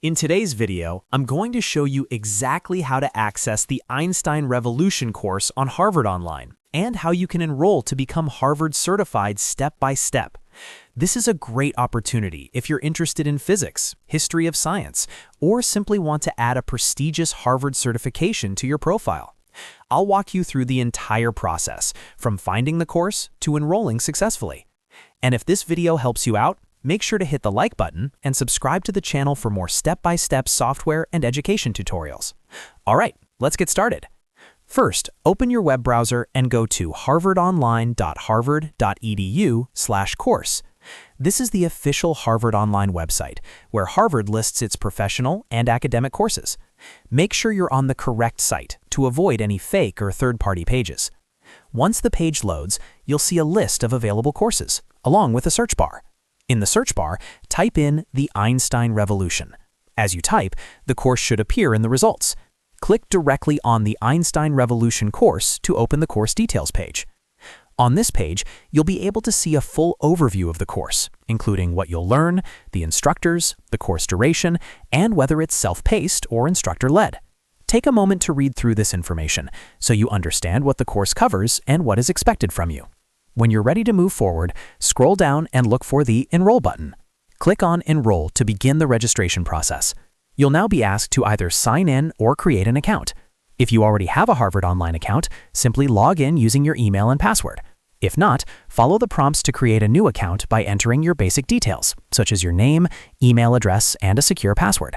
In today's video, I'm going to show you exactly how to access the Einstein Revolution course on Harvard Online and how you can enroll to become Harvard certified step by step. This is a great opportunity if you're interested in physics, history of science, or simply want to add a prestigious Harvard certification to your profile. I'll walk you through the entire process, from finding the course to enrolling successfully. And if this video helps you out, make sure to hit the like button and subscribe to the channel for more step-by-step software and education tutorials. All right, let's get started. First, open your web browser and go to harvardonline.harvard.edu/course. This is the official Harvard Online website, where Harvard lists its professional and academic courses. Make sure you're on the correct site to avoid any fake or third-party pages. Once the page loads, you'll see a list of available courses, along with a search bar. In the search bar, type in the Einstein Revolution. As you type, the course should appear in the results. Click directly on the Einstein Revolution course to open the course details page. On this page, you'll be able to see a full overview of the course, including what you'll learn, the instructors, the course duration, and whether it's self-paced or instructor-led. Take a moment to read through this information so you understand what the course covers and what is expected from you. When you're ready to move forward, scroll down and look for the Enroll button. Click on Enroll to begin the registration process. You'll now be asked to either sign in or create an account. If you already have a Harvard Online account, simply log in using your email and password. If not, follow the prompts to create a new account by entering your basic details, such as your name, email address, and a secure password.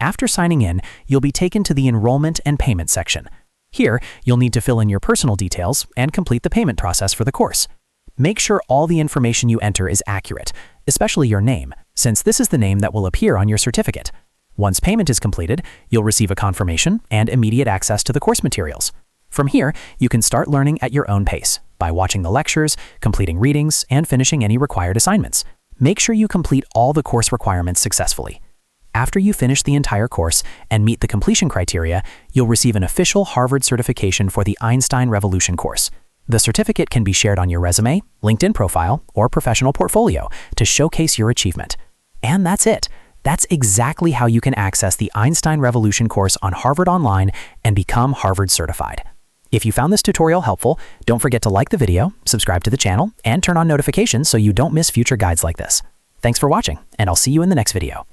After signing in, you'll be taken to the Enrollment and Payment section. Here, you'll need to fill in your personal details and complete the payment process for the course. Make sure all the information you enter is accurate, especially your name, since this is the name that will appear on your certificate. Once payment is completed, you'll receive a confirmation and immediate access to the course materials. From here, you can start learning at your own pace by watching the lectures, completing readings, and finishing any required assignments. Make sure you complete all the course requirements successfully. After you finish the entire course and meet the completion criteria, you'll receive an official Harvard certification for the Einstein Revolution course. The certificate can be shared on your resume, LinkedIn profile, or professional portfolio to showcase your achievement. And that's it. That's exactly how you can access the Einstein Revolution course on Harvard Online and become Harvard certified. If you found this tutorial helpful, don't forget to like the video, subscribe to the channel, and turn on notifications so you don't miss future guides like this. Thanks for watching, and I'll see you in the next video.